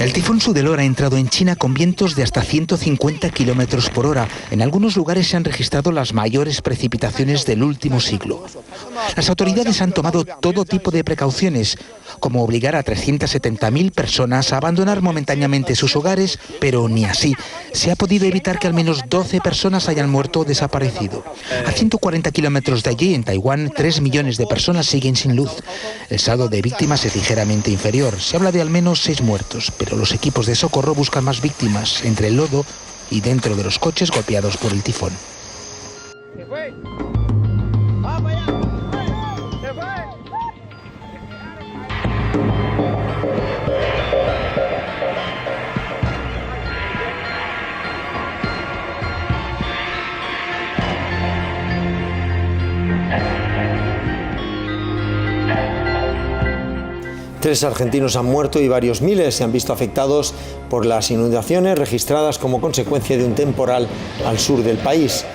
El tifón Sudelor ha entrado en China con vientos de hasta 150 kilómetros por hora. En algunos lugares se han registrado las mayores precipitaciones del último siglo. Las autoridades han tomado todo tipo de precauciones, como obligar a 370.000 personas a abandonar momentáneamente sus hogares, pero ni así se ha podido evitar que al menos 12 personas hayan muerto o desaparecido. A 140 kilómetros de allí, en Taiwán, 3 millones de personas siguen sin luz. El saldo de víctimas es ligeramente inferior. Se habla de al menos 6 muertos, pero los equipos de socorro buscan más víctimas entre el lodo y dentro de los coches golpeados por el tifón. Tres argentinos han muerto y varios miles se han visto afectados por las inundaciones registradas como consecuencia de un temporal al sur del país.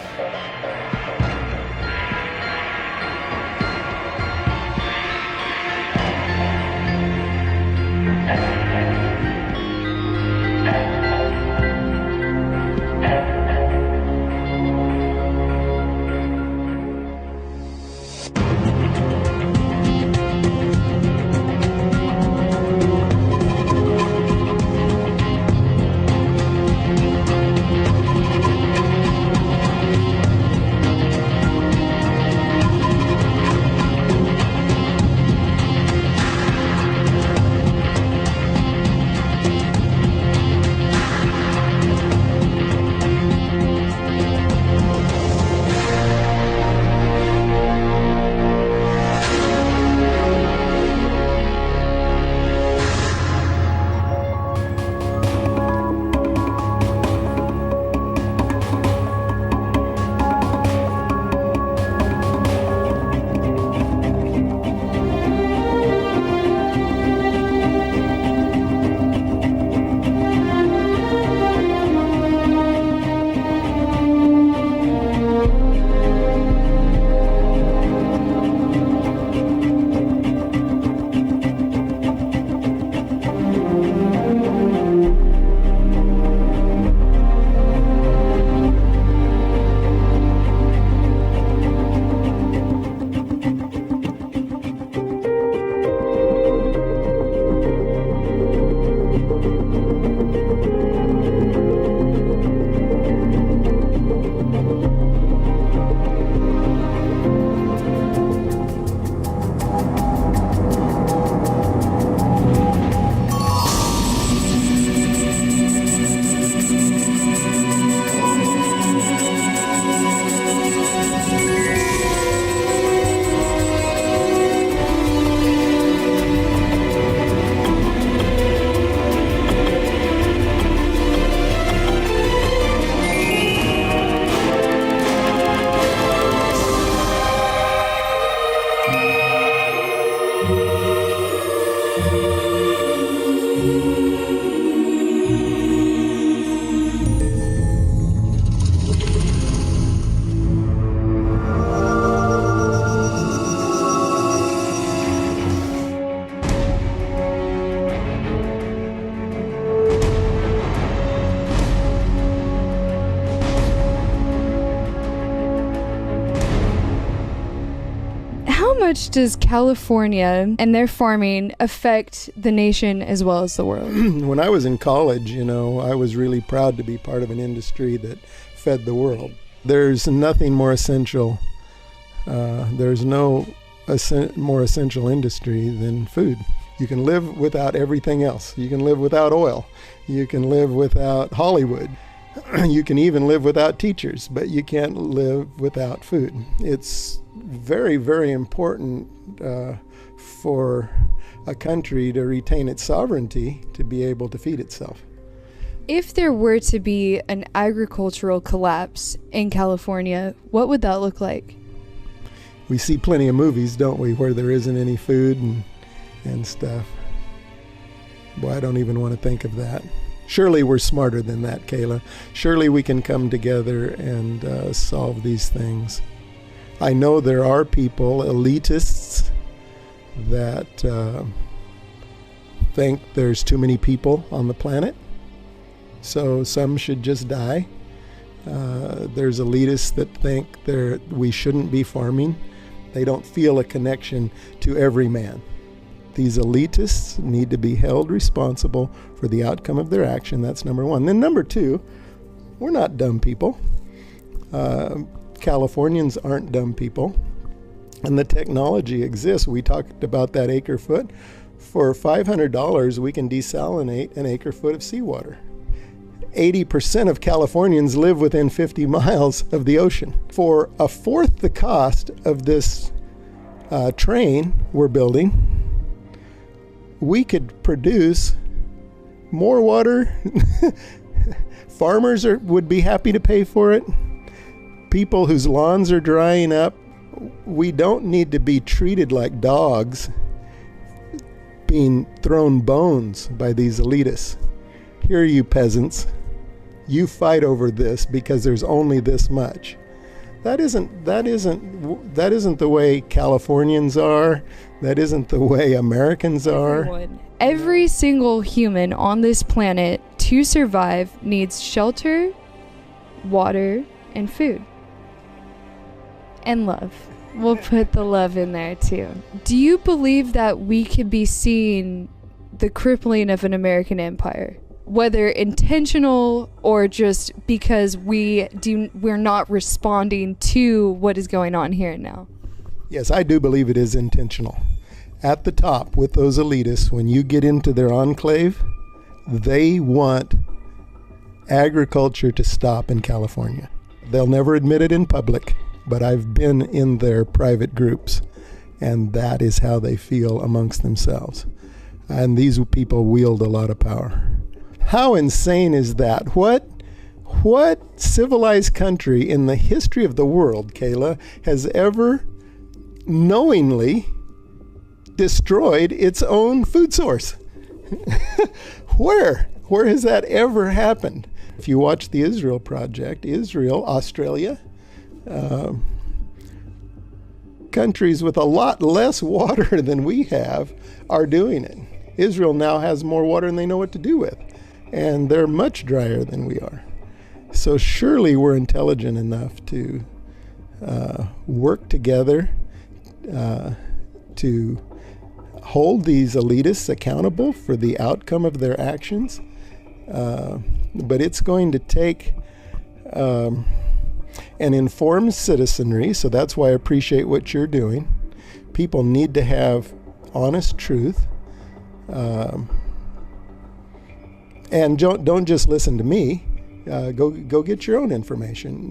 much does California and their farming affect the nation as well as the world? When I was in college, I was really proud to be part of an industry that fed the world. There's nothing more essential. There's no more essential industry than food. You can live without everything else. You can live without oil. You can live without Hollywood. You can even live without teachers, but you can't live without food. It's very, very important for a country to retain its sovereignty to be able to feed itself. If there were to be an agricultural collapse in California, what would that look like? We see plenty of movies, don't we, where there isn't any food and stuff. Boy, I don't even want to think of that. Surely we're smarter than that, Kayla. Surely we can come together and solve these things. I know there are people, elitists, that think there's too many people on the planet, so some should just die. There's elitists that think we shouldn't be farming. They don't feel a connection to every man. These elitists need to be held responsible for the outcome of their action. That's number one. Then number two, we're not dumb people. Californians aren't dumb people. And the technology exists. We talked about that acre foot. For $500, we can desalinate an acre foot of seawater. 80% of Californians live within 50 miles of the ocean. For a fourth the cost of this train we're building, we could produce more water. Farmers would be happy to pay for it. People whose lawns are drying up. We don't need to be treated like dogs, being thrown bones by these elitists. Here, you peasants, you fight over this because there's only this much. That isn't the way Californians are. That isn't the way Americans are. Every single human on this planet to survive needs shelter, water, and food. And love. We'll put the love in there too. Do you believe that we could be seeing the crippling of an American empire? Whether intentional or just because we're not responding to what is going on here and now? Yes, I do believe it is intentional. At the top, with those elitists, when you get into their enclave, they want agriculture to stop in California. They'll never admit it in public, but I've been in their private groups, and that is how they feel amongst themselves. And these people wield a lot of power. How insane is that? What civilized country in the history of the world, Kayla, has ever knowingly destroyed its own food source? Where has that ever happened? If you watch the Israel Project, Israel, Australia, countries with a lot less water than we have are doing it. Israel now has more water than they know what to do with, and they're much drier than we are. So surely we're intelligent enough to work together to hold these elitists accountable for the outcome of their actions. But it's going to take an informed citizenry, so that's why I appreciate what you're doing. People need to have honest truth. And don't just listen to me. Go get your own information,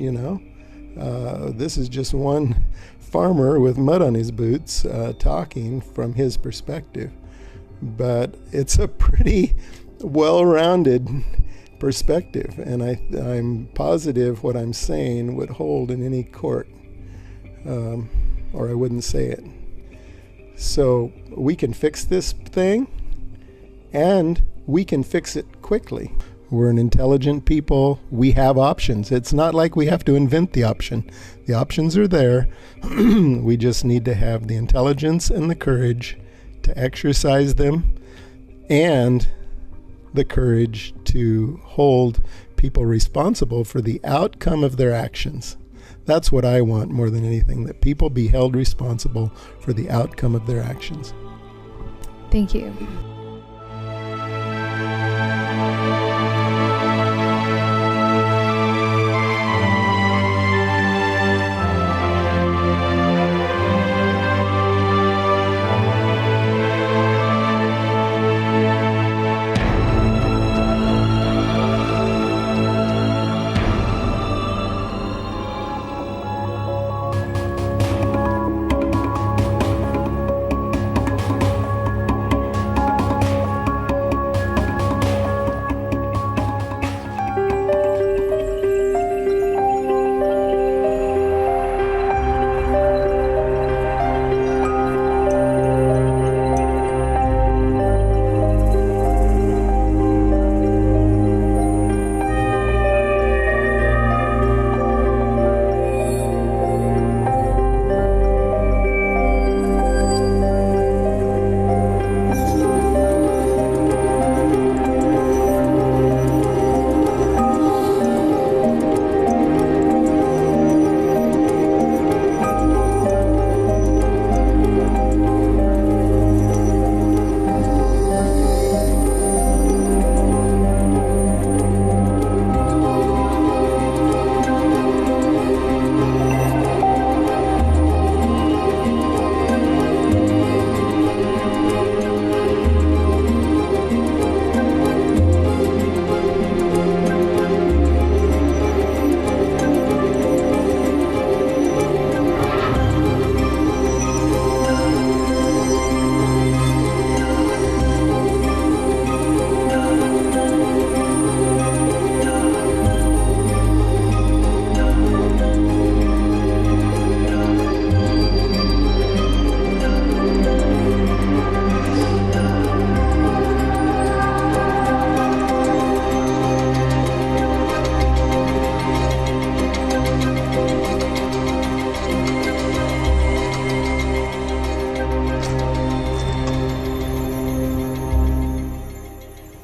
This is just one farmer with mud on his boots talking from his perspective. But it's a pretty well-rounded perspective, and I'm positive what I'm saying would hold in any court, or I wouldn't say it. So we can fix this thing, and we can fix it quickly. We're an intelligent people. We have options. It's not like we have to invent the option. The options are there. We just need to have the intelligence and the courage to exercise them, and the courage to hold people responsible for the outcome of their actions. That's what I want more than anything, that people be held responsible for the outcome of their actions. Thank you.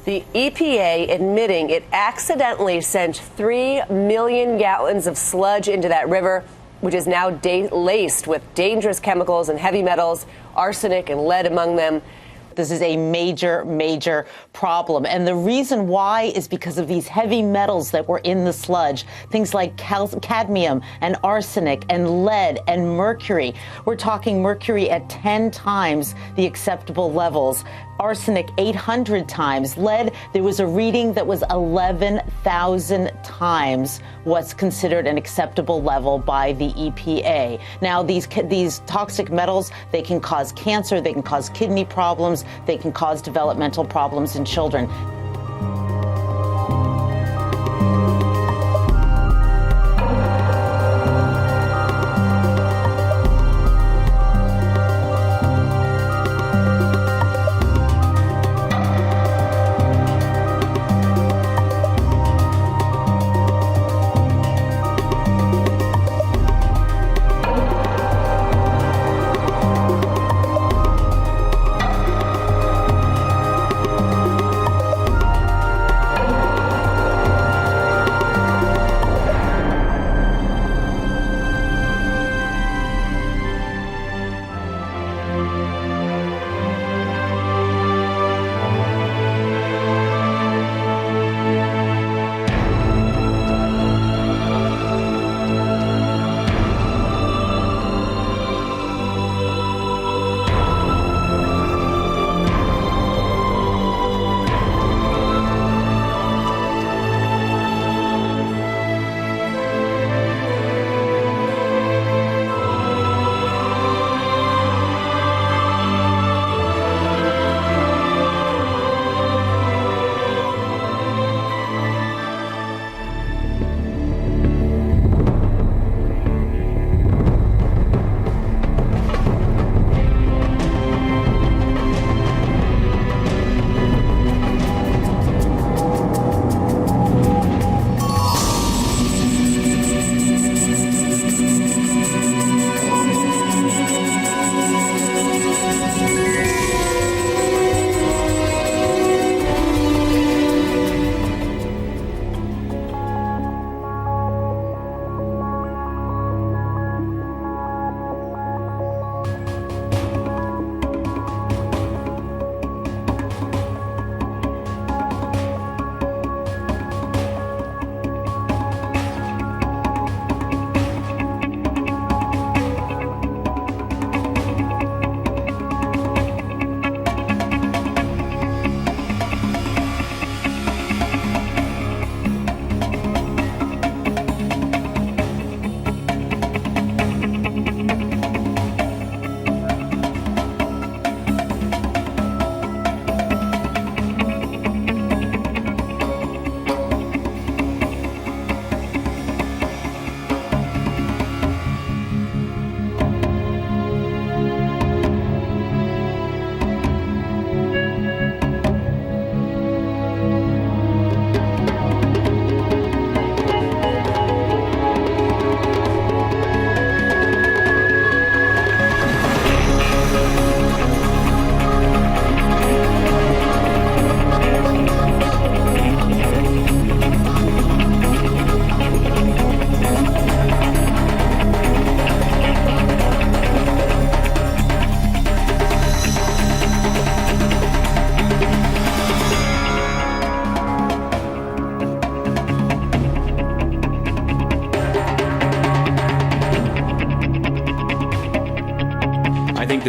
The EPA admitting it accidentally sent 3 million gallons of sludge into that river, which is now laced with dangerous chemicals and heavy metals, arsenic and lead among them. This is a major, major problem. And the reason why is because of these heavy metals that were in the sludge, things like cadmium and arsenic and lead and mercury. We're talking mercury at 10 times the acceptable levels. Arsenic 800 times. Lead, there was a reading that was 11,000 times what's considered an acceptable level by the EPA. Now, these toxic metals, they can cause cancer, they can cause kidney problems, they can cause developmental problems in children.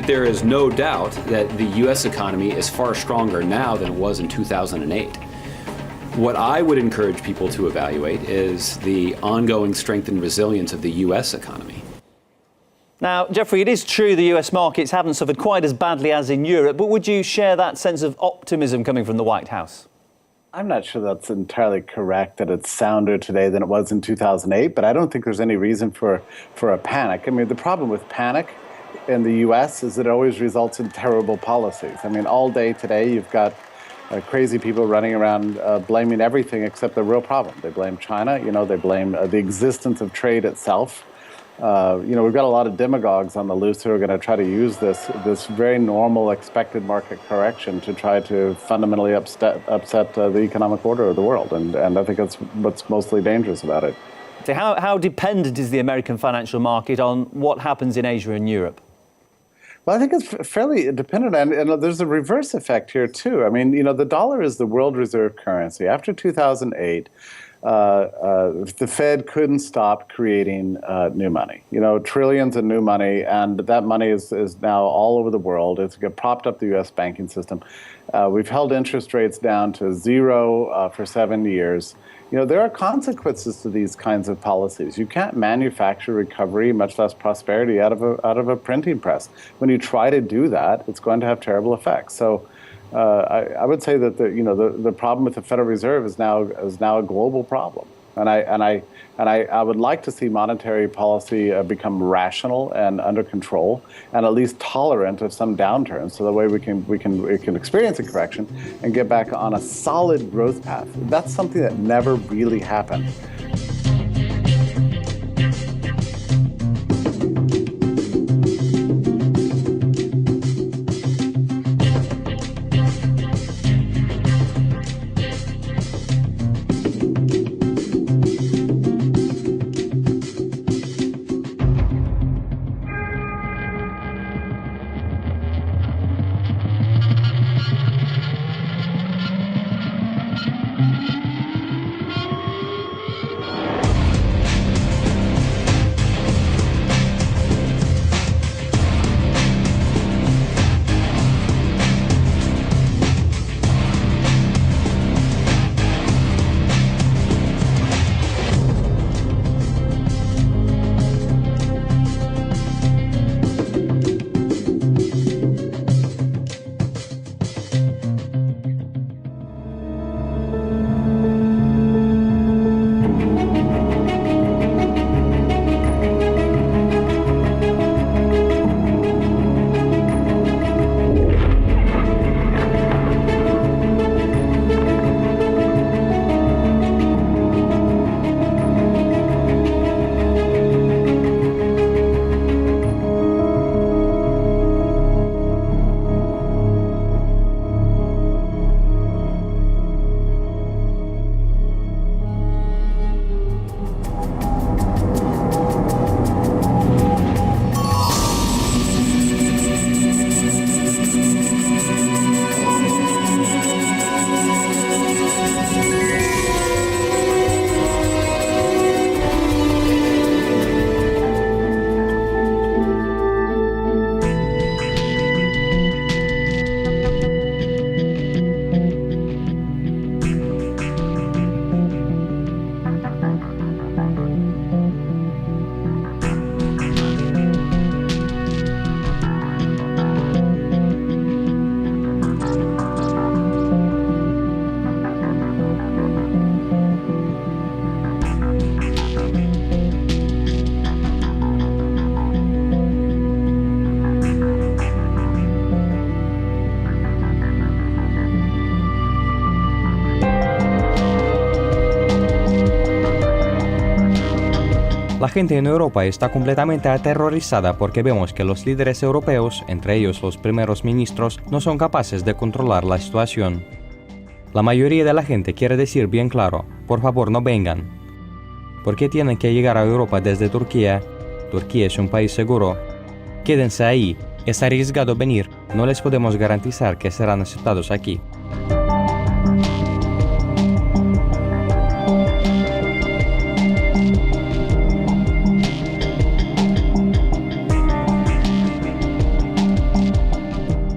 that there is no doubt that the U.S. economy is far stronger now than it was in 2008. What I would encourage people to evaluate is the ongoing strength and resilience of the U.S. economy. Now, Jeffrey, it is true the US markets haven't suffered quite as badly as in Europe, but would you share that sense of optimism coming from the White House? I'm not sure that's entirely correct, that it's sounder today than it was in 2008, but I don't think there's any reason for a panic. I mean, the problem with panic in the US is that it always results in terrible policies. I mean, all day today you've got crazy people running around blaming everything except the real problem. They blame China, they blame the existence of trade itself. We've got a lot of demagogues on the loose who are going to try to use this very normal expected market correction to try to fundamentally upset the economic order of the world. And I think that's what's mostly dangerous about it. So how dependent is the American financial market on what happens in Asia and Europe? Well, I think it's fairly dependent, and there's a reverse effect here, too. I mean, the dollar is the world reserve currency. After 2008, the Fed couldn't stop creating new money, trillions of new money, and that money is now all over the world. It's propped up the U.S. banking system. We've held interest rates down to zero for 7 years. There are consequences to these kinds of policies. You can't manufacture recovery, much less prosperity, out of a printing press. When you try to do that, it's going to have terrible effects. So I would say that the problem with the Federal Reserve is now a global problem, and I would like to see monetary policy become rational and under control, and at least tolerant of some downturns, so that way we can experience a correction and get back on a solid growth path. That's something that never really happened. La gente en Europa está completamente aterrorizada porque vemos que los líderes europeos, entre ellos los primeros ministros, no son capaces de controlar la situación. La mayoría de la gente quiere decir bien claro, por favor no vengan. ¿Por qué tienen que llegar a Europa desde Turquía? Turquía es un país seguro. Quédense ahí, es arriesgado venir, no les podemos garantizar que serán aceptados aquí.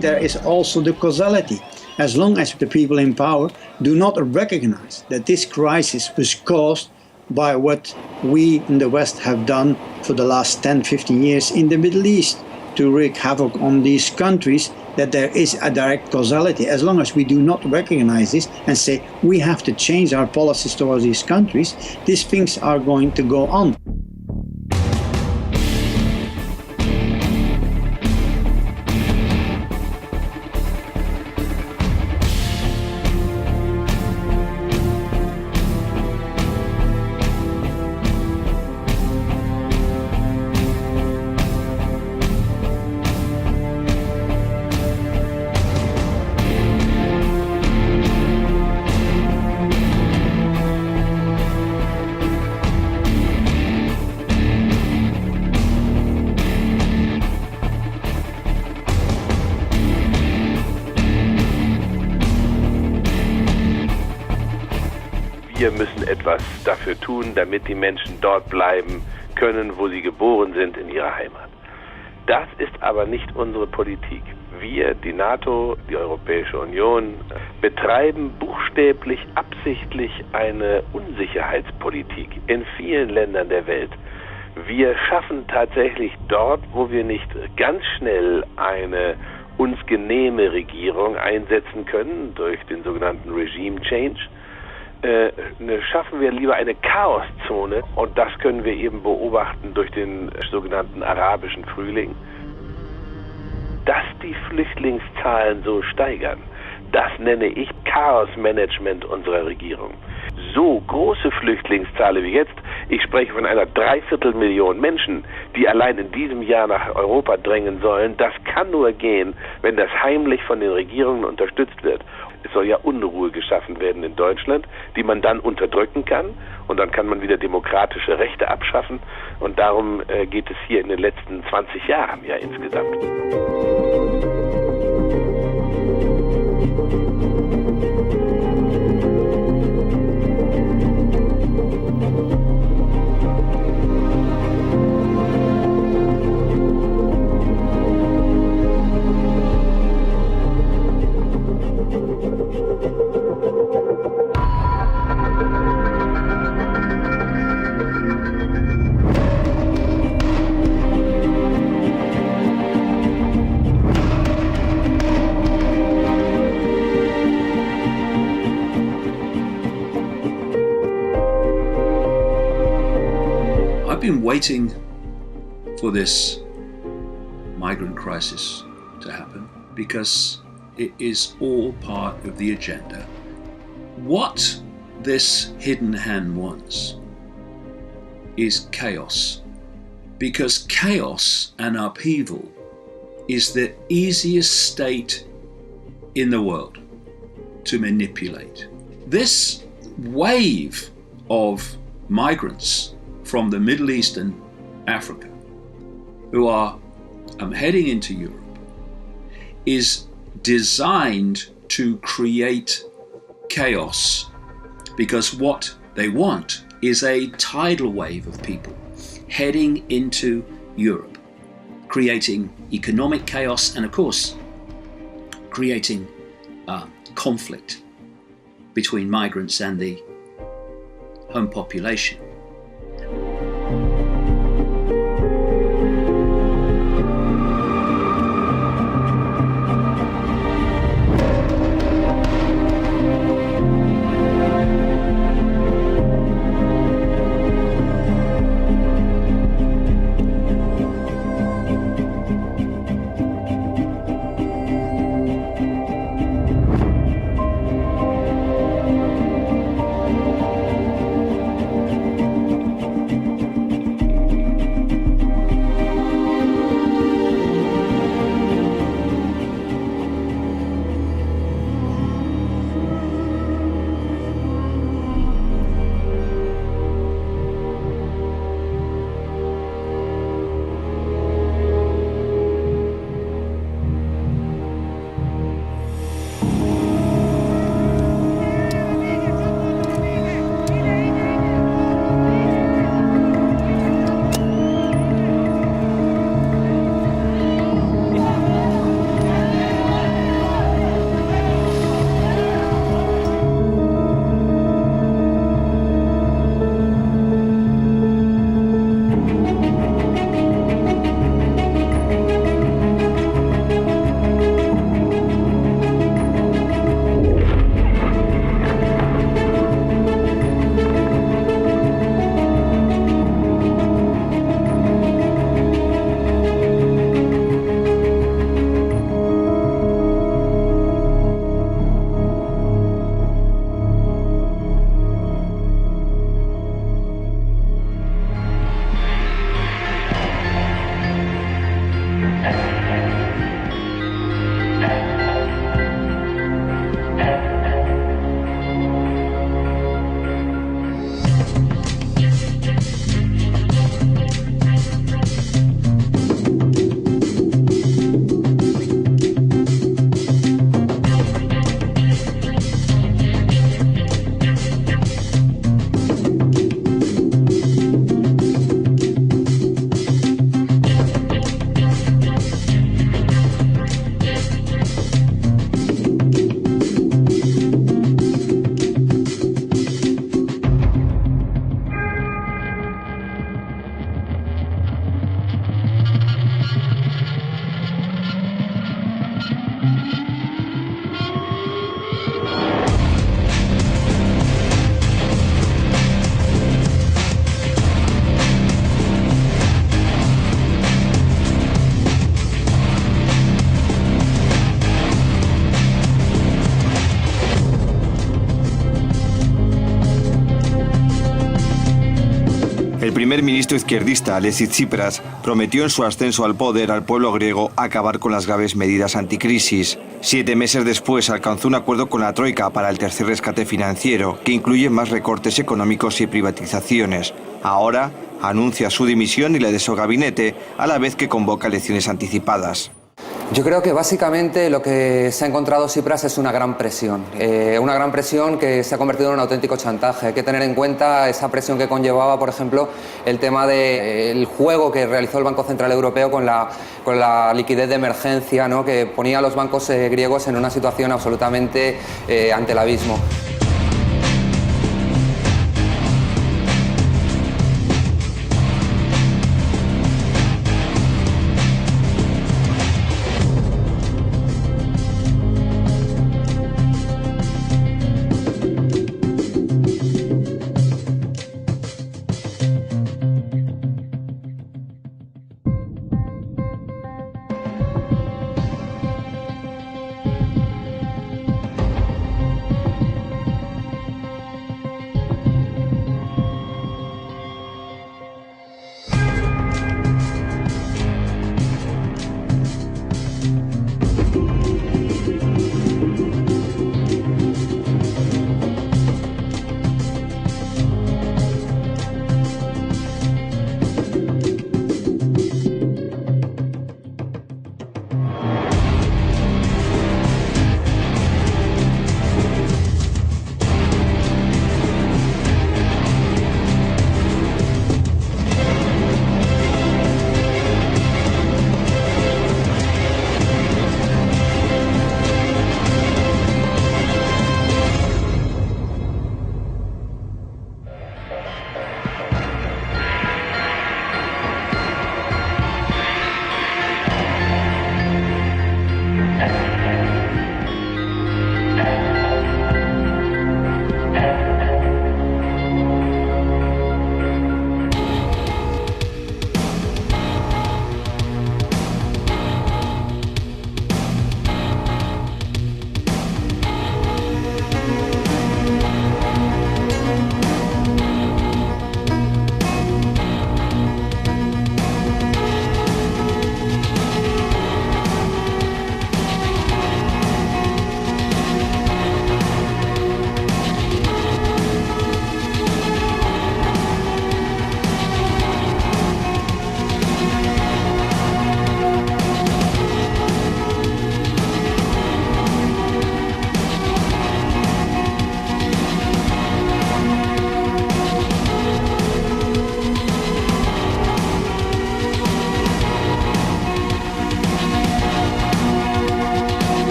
There is also the causality. As long as the people in power do not recognize that this crisis was caused by what we in the West have done for the last 10, 15 years in the Middle East to wreak havoc on these countries, that there is a direct causality. As long as we do not recognize this and say we have to change our policies towards these countries, these things are going to go on. Wir müssen etwas dafür tun, damit die Menschen dort bleiben können, wo sie geboren sind, in ihrer Heimat. Das ist aber nicht unsere Politik. Wir, die NATO, die Europäische Union, betreiben buchstäblich, absichtlich eine Unsicherheitspolitik in vielen Ländern der Welt. Wir schaffen tatsächlich dort, wo wir nicht ganz schnell eine uns genehme Regierung einsetzen können, durch den sogenannten Regime Change, schaffen wir lieber eine Chaoszone, und das können wir eben beobachten durch den sogenannten arabischen Frühling. Dass die Flüchtlingszahlen so steigern, das nenne ich Chaosmanagement unserer Regierung. So große Flüchtlingszahlen wie jetzt, ich spreche von einer 250 Millionen Menschen, die allein in diesem Jahr nach Europa drängen sollen, das kann nur gehen, wenn das heimlich von den Regierungen unterstützt wird. Es soll ja Unruhe geschaffen werden in Deutschland, die man dann unterdrücken kann, und dann kann man wieder demokratische Rechte abschaffen, und darum geht es hier in den letzten 20 Jahren ja insgesamt. I've been waiting for this migrant crisis to happen because it is all part of the agenda. What this hidden hand wants is chaos, because chaos and upheaval is the easiest state in the world to manipulate. This wave of migrants from the Middle East and Africa who are heading into Europe is designed to create chaos, because what they want is a tidal wave of people heading into Europe, creating economic chaos and, of course, creating conflict between migrants and the home population. El primer ministro izquierdista, Alexis Tsipras, prometió en su ascenso al poder al pueblo griego acabar con las graves medidas anticrisis. 7 meses después alcanzó un acuerdo con la Troika para el tercer rescate financiero, que incluye más recortes económicos y privatizaciones. Ahora anuncia su dimisión y la de su gabinete, a la vez que convoca elecciones anticipadas. Yo creo que básicamente lo que se ha encontrado Tsipras es una gran presión que se ha convertido en un auténtico chantaje. Hay que tener en cuenta esa presión que conllevaba, por ejemplo, el tema del juego que realizó el Banco Central Europeo con la liquidez de emergencia, ¿no?, que ponía a los bancos griegos en una situación absolutamente ante el abismo.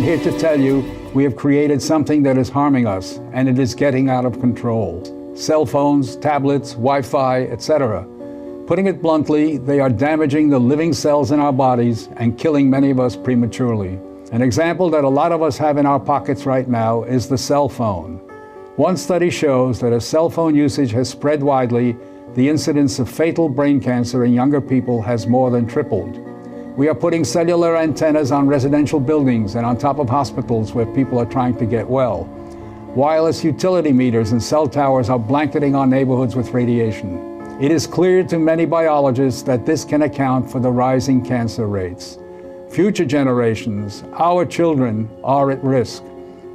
I'm here to tell you we have created something that is harming us, and it is getting out of control. Cell phones, tablets, Wi-Fi, etc. Putting it bluntly, they are damaging the living cells in our bodies and killing many of us prematurely. An example that a lot of us have in our pockets right now is the cell phone. One study shows that as cell phone usage has spread widely, the incidence of fatal brain cancer in younger people has more than tripled. We are putting cellular antennas on residential buildings and on top of hospitals where people are trying to get well. Wireless utility meters and cell towers are blanketing our neighborhoods with radiation. It is clear to many biologists that this can account for the rising cancer rates. Future generations, our children, are at risk.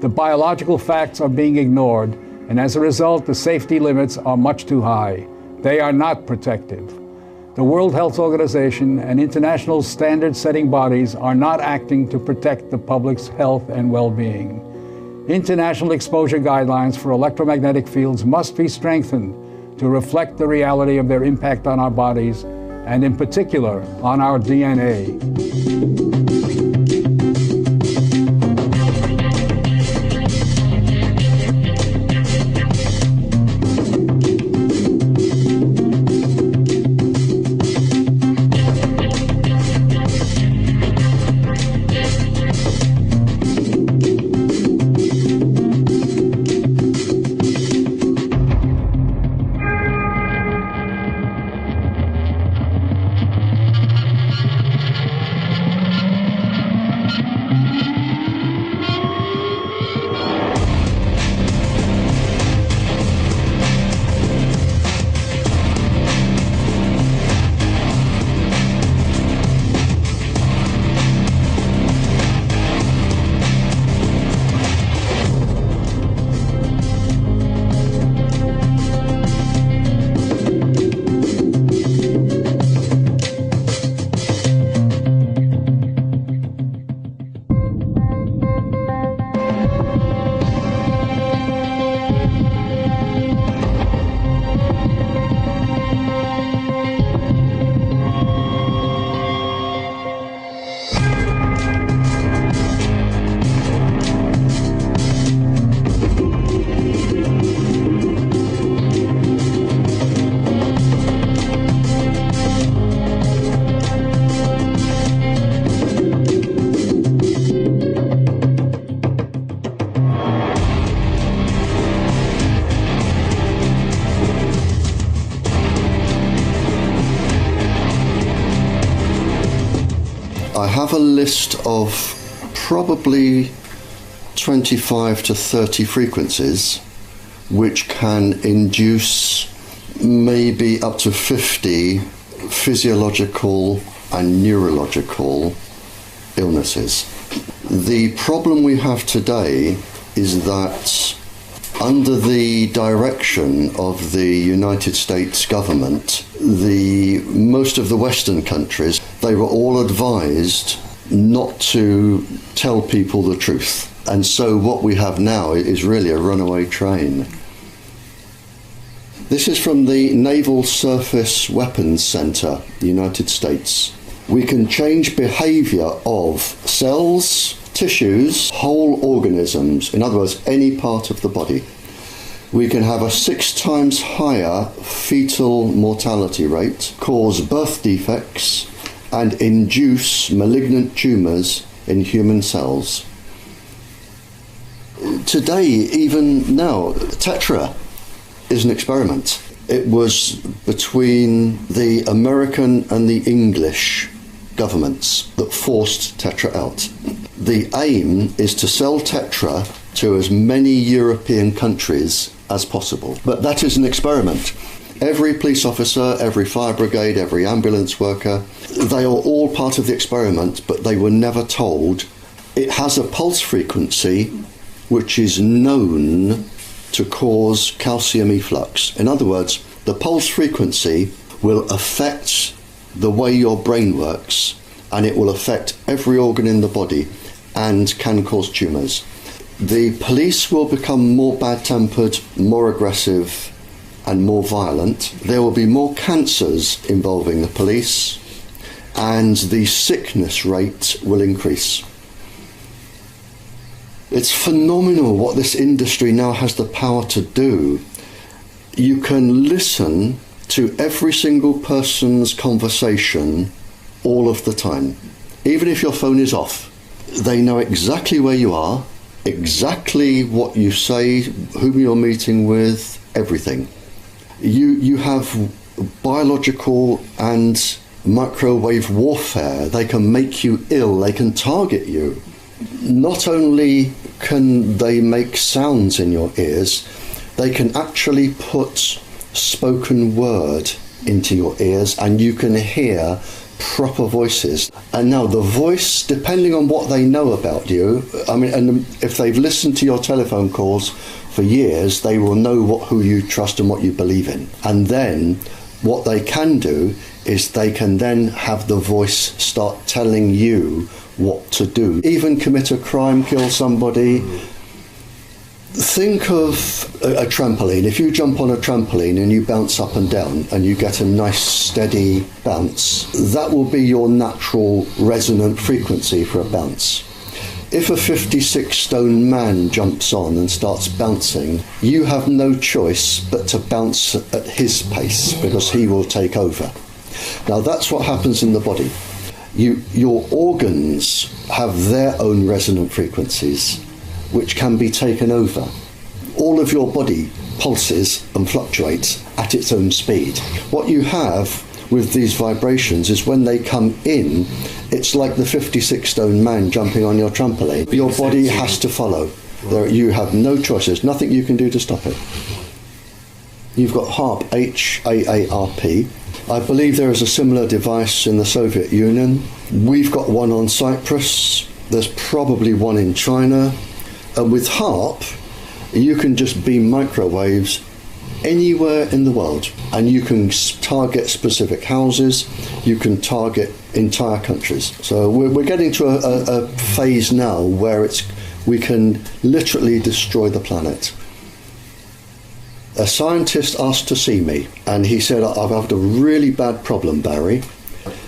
The biological facts are being ignored, and as a result, the safety limits are much too high. They are not protective. The World Health Organization and international standard-setting bodies are not acting to protect the public's health and well-being. International exposure guidelines for electromagnetic fields must be strengthened to reflect the reality of their impact on our bodies, and in particular, on our DNA. I have a list of probably 25 to 30 frequencies which can induce maybe up to 50 physiological and neurological illnesses. The problem we have today is that under the direction of the United States government, most of the Western countries, they were all advised not to tell people the truth. And so what we have now is really a runaway train. This is from the Naval Surface Weapons Center, the United States. We can change behavior of cells, tissues, whole organisms, in other words, any part of the body. We can have a 6 times higher fetal mortality rate, cause birth defects, and induce malignant tumours in human cells. Today, even now, Tetra is an experiment. It was between the American and the English governments that forced Tetra out. The aim is to sell Tetra to as many European countries as possible. But that is an experiment. Every police officer, every fire brigade, every ambulance worker, they are all part of the experiment, but they were never told it has a pulse frequency which is known to cause calcium efflux. In other words, the pulse frequency will affect the way your brain works, and it will affect every organ in the body and can cause tumours. The police will become more bad-tempered, more aggressive, and more violent. There will be more cancers involving the police, and the sickness rate will increase. It's phenomenal what this industry now has the power to do. You can listen to every single person's conversation all of the time. Even if your phone is off, they know exactly where you are, exactly what you say, whom you're meeting with, everything. You have biological and microwave warfare. They can make you ill, they can target you. Not only can they make sounds in your ears, they can actually put spoken word into your ears and you can hear proper voices. And now the voice, depending on what they know about you, I mean, and if they've listened to your telephone calls for years, they will know who you trust and what you believe in. And then what they can do is they can then have the voice start telling you what to do. Even commit a crime, kill somebody. Think of a trampoline. If you jump on a trampoline and you bounce up and down and you get a nice steady bounce, that will be your natural resonant frequency for a bounce. If a 56-stone man jumps on and starts bouncing, you have no choice but to bounce at his pace because he will take over. Now that's what happens in the body. Your organs have their own resonant frequencies which can be taken over. All of your body pulses and fluctuates at its own speed. What you have with these vibrations is when they come in, it's like the 56-stone man jumping on your trampoline. Your body has to follow. You have no choice. There's nothing you can do to stop it. You've got HAARP, H-A-A-R-P. I believe there is a similar device in the Soviet Union. We've got one on Cyprus. There's probably one in China. And with HAARP, you can just beam microwaves anywhere in the world. And you can target specific houses. You can target entire countries. So we're getting to a phase now where we can literally destroy the planet. A scientist asked to see me, and he said, I've had a really bad problem, Barry.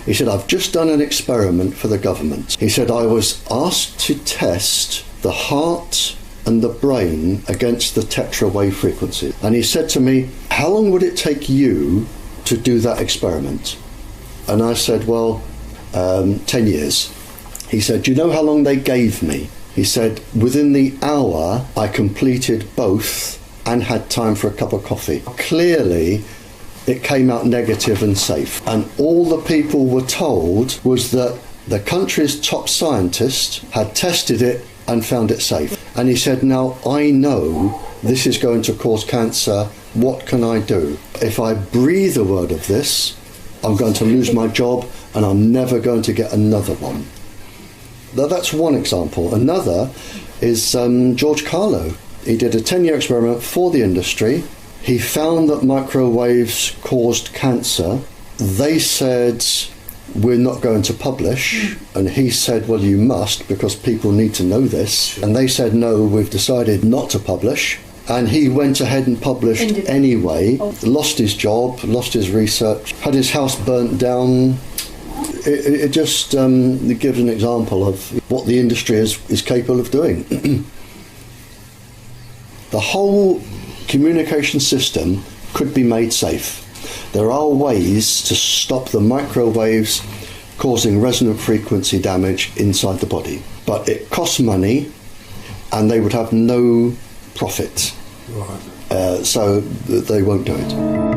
He said, I've just done an experiment for the government. He said, I was asked to test the heart and the brain against the tetra wave frequency. And he said to me, how long would it take you to do that experiment? And I said, well, 10 years. He said, do you know how long they gave me? He said, within the hour, I completed both and had time for a cup of coffee. Clearly, it came out negative and safe. And all the people were told was that the country's top scientist had tested it and found it safe. And he said, now I know this is going to cause cancer. What can I do? If I breathe a word of this, I'm going to lose my job and I'm never going to get another one. Now, that's one example. Another is George Carlo. He did a 10-year experiment for the industry. He found that microwaves caused cancer. They said, we're not going to publish. And he said, well, you must, because people need to know this. And they said, no, we've decided not to publish. And he went ahead and published anyway, lost his job, lost his research, had his house burnt down. It just gives an example of what the industry is capable of doing. The whole communication system could be made safe. There are ways to stop the microwaves causing resonant frequency damage inside the body. But it costs money and they would have no profit. Right. So they won't do it.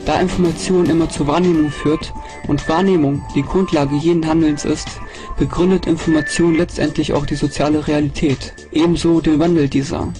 Da Information immer zur Wahrnehmung führt und Wahrnehmung die Grundlage jeden Handelns ist, begründet Information letztendlich auch die soziale Realität, ebenso den Wandel dieser.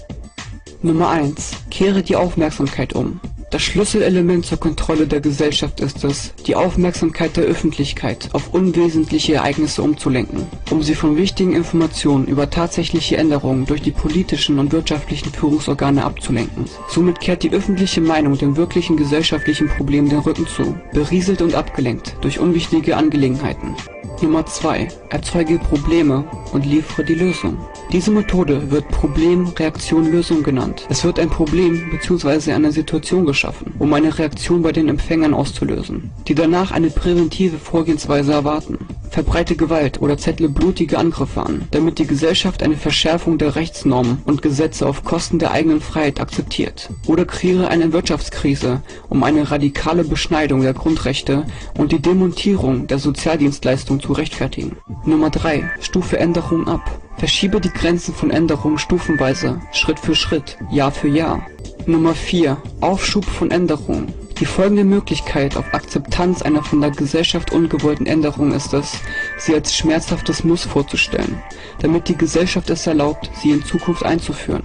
Nummer 1. Kehre die Aufmerksamkeit um. Das Schlüsselelement zur Kontrolle der Gesellschaft ist es, die Aufmerksamkeit der Öffentlichkeit auf unwesentliche Ereignisse umzulenken, um sie von wichtigen Informationen über tatsächliche Änderungen durch die politischen und wirtschaftlichen Führungsorgane abzulenken. Somit kehrt die öffentliche Meinung dem wirklichen gesellschaftlichen Problem den Rücken zu, berieselt und abgelenkt durch unwichtige Angelegenheiten. Nummer 2. Erzeuge Probleme und liefere die Lösung. Diese Methode wird Problem-Reaktion-Lösung genannt. Es wird ein Problem bzw. eine Situation geschaffen, um eine Reaktion bei den Empfängern auszulösen, die danach eine präventive Vorgehensweise erwarten. Verbreite Gewalt oder zettle blutige Angriffe an, damit die Gesellschaft eine Verschärfung der Rechtsnormen und Gesetze auf Kosten der eigenen Freiheit akzeptiert. Oder kreiere eine Wirtschaftskrise, um eine radikale Beschneidung der Grundrechte und die Demontierung der Sozialdienstleistung zu rechtfertigen. Nummer 3. Stufe Änderung ab. Verschiebe die Grenzen von Änderungen stufenweise, Schritt für Schritt, Jahr für Jahr. Nummer 4. Aufschub von Änderungen. Die folgende Möglichkeit auf Akzeptanz einer von der Gesellschaft ungewollten Änderung ist es, sie als schmerzhaftes Muss vorzustellen, damit die Gesellschaft es erlaubt, sie in Zukunft einzuführen.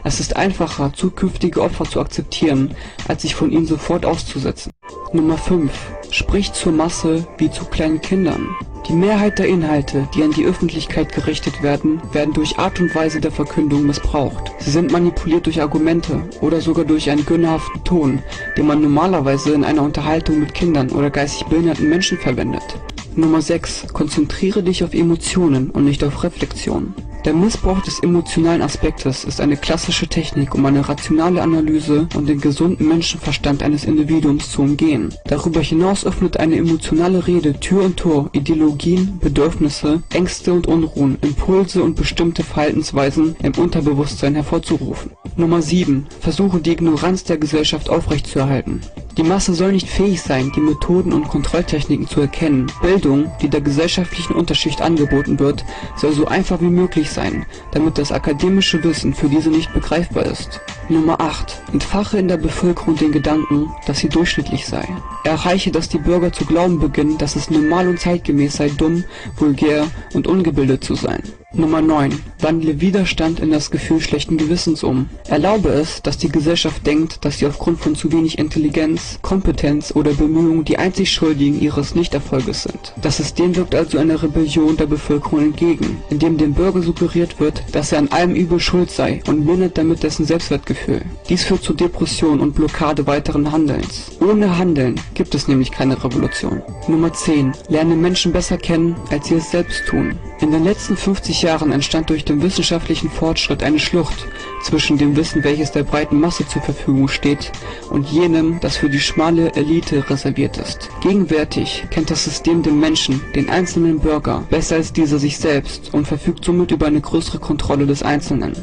Es ist einfacher, zukünftige Opfer zu akzeptieren, als sich von ihnen sofort auszusetzen. Nummer 5. Sprich zur Masse wie zu kleinen Kindern. Die Mehrheit der Inhalte, die an die Öffentlichkeit gerichtet werden, werden durch Art und Weise der Verkündung missbraucht. Sie sind manipuliert durch Argumente oder sogar durch einen gönnerhaften Ton, den man normalerweise in einer Unterhaltung mit Kindern oder geistig behinderten Menschen verwendet. Nummer 6. Konzentriere dich auf Emotionen und nicht auf Reflexion. Der Missbrauch des emotionalen Aspektes ist eine klassische Technik, um eine rationale Analyse und den gesunden Menschenverstand eines Individuums zu umgehen. Darüber hinaus öffnet eine emotionale Rede Tür und Tor, Ideologien, Bedürfnisse, Ängste und Unruhen, Impulse und bestimmte Verhaltensweisen im Unterbewusstsein hervorzurufen. Nummer 7. Versuche die Ignoranz der Gesellschaft aufrechtzuerhalten. Die Masse soll nicht fähig sein, die Methoden und Kontrolltechniken zu erkennen. Bildung, die der gesellschaftlichen Unterschicht angeboten wird, soll so einfach wie möglich sein, damit das akademische Wissen für diese nicht begreifbar ist. Nummer 8. Entfache in der Bevölkerung den Gedanken, dass sie durchschnittlich sei. Erreiche, dass die Bürger zu glauben beginnen, dass es normal und zeitgemäß sei, dumm, vulgär und ungebildet zu sein. Nummer 9. Wandle Widerstand in das Gefühl schlechten Gewissens um. Erlaube es, dass die Gesellschaft denkt, dass sie aufgrund von zu wenig Intelligenz, Kompetenz oder Bemühungen die einzig Schuldigen ihres Nichterfolges sind. Das System wirkt also einer Rebellion der Bevölkerung entgegen, indem dem Bürger suggeriert wird, dass er an allem Übel schuld sei und mindert damit dessen Selbstwertgefühl. Dies führt zur Depression und Blockade weiteren Handelns. Ohne Handeln gibt es nämlich keine Revolution. Nummer 10. Lerne Menschen besser kennen, als sie es selbst tun. In den letzten 50 Jahren entstand durch den wissenschaftlichen Fortschritt eine Schlucht zwischen dem Wissen, welches der breiten Masse zur Verfügung steht, und jenem, das für die schmale Elite reserviert ist. Gegenwärtig kennt das System den Menschen, den einzelnen Bürger, besser als dieser sich selbst und verfügt somit über eine größere Kontrolle des Einzelnen.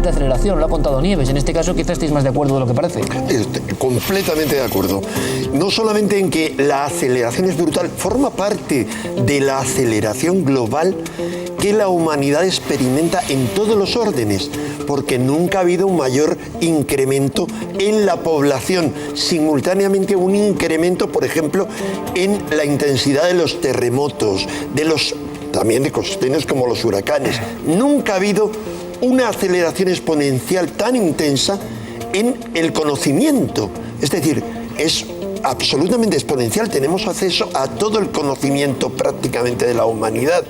de aceleración, lo ha contado Nieves. En este caso quizás estéis más de acuerdo de lo que parece. Completamente de acuerdo. No solamente en que la aceleración es brutal, forma parte de la aceleración global que la humanidad experimenta en todos los órdenes, porque nunca ha habido un mayor incremento en la población, simultáneamente un incremento, por ejemplo, en la intensidad de los terremotos, también de cuestiones como los huracanes. Nunca ha habido una aceleración exponencial tan intensa en el conocimiento. Es decir, es absolutamente exponencial, tenemos acceso a todo el conocimiento prácticamente de la humanidad,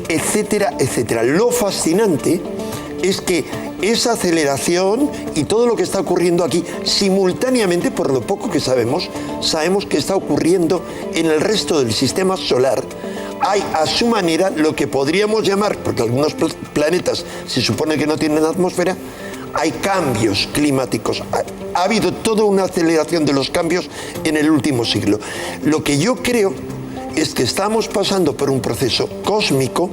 etcétera, etcétera. Lo fascinante es que esa aceleración y todo lo que está ocurriendo aquí, simultáneamente, por lo poco que sabemos que está ocurriendo en el resto del sistema solar. Hay a su manera lo que podríamos llamar, porque algunos planetas se supone que no tienen atmósfera, hay cambios climáticos. Ha habido toda una aceleración de los cambios en el último siglo. Lo que yo creo es que estamos pasando por un proceso cósmico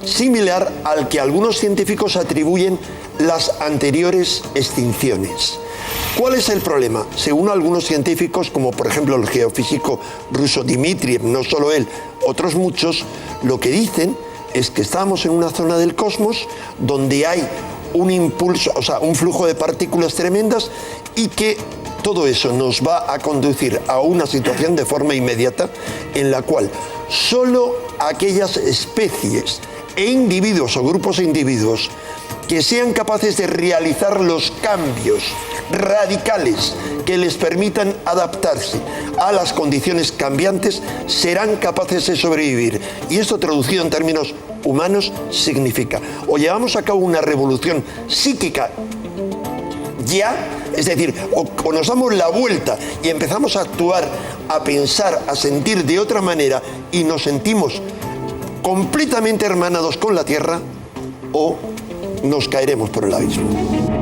similar al que algunos científicos atribuyen las anteriores extinciones. ¿Cuál es el problema? Según algunos científicos, como por ejemplo el geofísico ruso Dmitriev, no solo él, otros muchos, lo que dicen es que estamos en una zona del cosmos donde hay un impulso, o sea, un flujo de partículas tremendas, y que todo eso nos va a conducir a una situación de forma inmediata en la cual solo aquellas especies e individuos o grupos de individuos que sean capaces de realizar los cambios radicales que les permitan adaptarse a las condiciones cambiantes serán capaces de sobrevivir. Y esto, traducido en términos humanos, significa o llevamos a cabo una revolución psíquica ya, es decir, o nos damos la vuelta y empezamos a actuar, a pensar, a sentir de otra manera y nos sentimos completamente hermanados con la Tierra, o nos caeremos por el abismo.